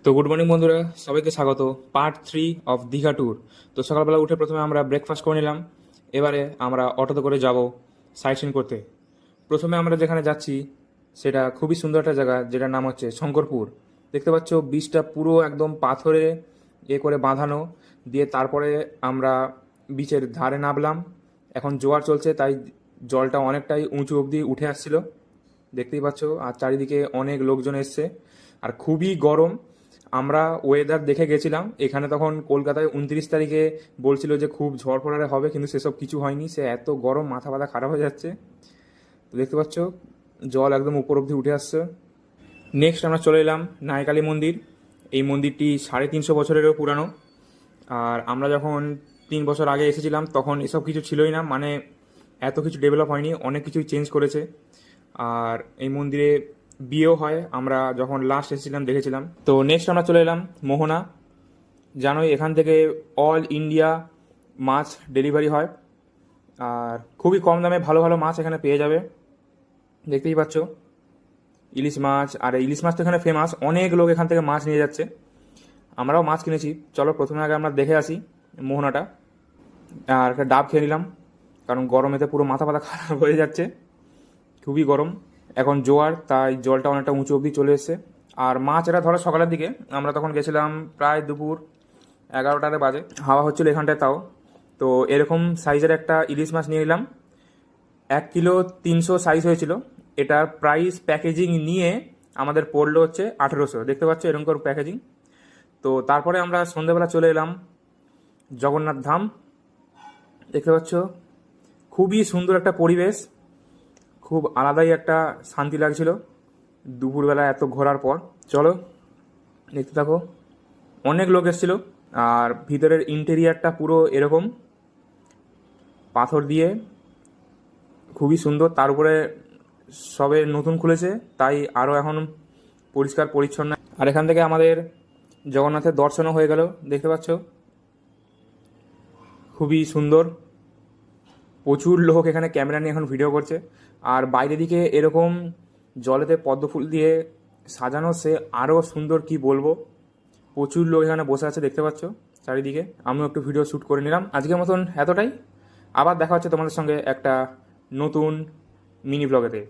তো good morning বন্ধুরা, সবাইকে স্বাগত পার্ট 3 অফ দীঘা ট্যুর। তো সকালবেলা উঠে প্রথমে আমরা ব্রেকফাস্ট করে নিলাম। এবারে আমরা অটোতে করে যাব সাইট সিন করতে। প্রথমে আমরা যেখানে যাচ্ছি সেটা খুবই সুন্দর একটা জায়গা, যেটার নাম হচ্ছে শঙ্করপুর। দেখতে পাচ্ছ বিচটা পুরো একদম পাথরে করে বাঁধানো দিয়ে, তারপরে আমরা বিচের ধারে নামলাম। এখন জোয়ার চলছে, তাই জলটা অনেকটাই উঁচু অবধি উঠে আসছিল, দেখতেই পাচ্ছ। আর চারিদিকে অনেক লোকজন এসছে, আর খুবই গরম। আমরা ওয়েদার দেখে গেছিলাম এখানে, তখন কলকাতায় 29 তারিখে বলছিল যে খুব ঝড় ফড়ারে হবে, কিন্তু সেসব কিছু হয়নি। সে এত গরম, মাথা ব্যথা খারাপ হয়ে যাচ্ছে। তো দেখতে পাচ্ছ জল একদম উপর অব্দি উঠে আসছে। নেক্সট আমরা চলে এলাম নায়কালী মন্দির। এই মন্দিরটি 350 বছরেরও পুরানো। আর আমরা যখন 3 বছর আগে এসেছিলাম তখন এসব কিছু ছিলই না, মানে এত কিছু ডেভেলপ হয়নি, অনেক কিছুই চেঞ্জ করেছে। আর এই মন্দিরে বিয়েও হয়, আমরা যখন লাস্ট এসেছিলাম দেখেছিলাম। তো নেক্সট আমরা চলে এলাম মোহনা। জানোই এখান থেকে অল ইন্ডিয়া মাছ ডেলিভারি হয়, আর খুবই কম দামে ভালো ভালো মাছ এখানে পেয়ে যাবে। দেখতেই পাচ্ছ ইলিশ মাছ, আর এই ইলিশ মাছ তো এখানে ফেমাস, অনেক লোক এখান থেকে মাছ নিয়ে যাচ্ছে। আমরাও মাছ কিনেছি। চলো প্রথমে আগে আমরা দেখে আসি মোহনাটা। আর একটা ডাব খেয়ে নিলাম, কারণ গরমেতে পুরো মাথা পাতা খারাপ হয়ে যাচ্ছে, খুবই গরম। এখন জোয়ার, তাই জলটা অনেকটা উঁচু অবধি চলে এসছে। আর মাছ এটা ধরো সকালের দিকে, আমরা তখন গেছিলাম প্রায় দুপুর 11টার বাজে, হাওয়া হচ্ছিল এখানটায় তাও। তো এরকম সাইজের একটা ইলিশ মাছ নিয়ে নিলাম, 1 কিলো 300 সাইজ হয়েছিল। এটার প্রাইস প্যাকেজিং নিয়ে আমাদের পড়লো হচ্ছে 1800। দেখতে পাচ্ছ এরকম করে প্যাকেজিং। তো তারপরে আমরা সন্ধ্যেবেলা চলে এলাম জগন্নাথ ধাম। দেখতে পাচ্ছ খুবই সুন্দর একটা পরিবেশ, খুব আলাদাই একটা শান্তি লাগছিল দুপুরবেলা এত ঘোরার পর। চলো দেখতে থাকো। অনেক লোক এসেছিল, আর ভিতরের ইন্টেরিয়ারটা পুরো এরকম পাথর দিয়ে, খুবই সুন্দর। তার উপরে সবে নতুন খুলেছে, তাই আরও এখন পরিষ্কার পরিচ্ছন্ন। আর এখান থেকে আমাদের জগন্নাথের দর্শনও হয়ে গেল। দেখতে পাচ্ছ খুবই সুন্দর। প্রচুর লোক এখানে ক্যামেরা নিয়ে এখন ভিডিও করছে। আর বাইরে দিকে এরকম জলেতে পদ্ম ফুল দিয়ে সাজানো, সে আরও সুন্দর, কি বলবো। প্রচুর লোক এখানে বসে আছে, দেখতে পাচ্ছ চারিদিকে। আমিও একটু ভিডিও শ্যুট করে নিলাম। আজকের মতন এতটাই। আবার দেখা হচ্ছে তোমাদের সঙ্গে একটা নতুন মিনি ব্লগেতে।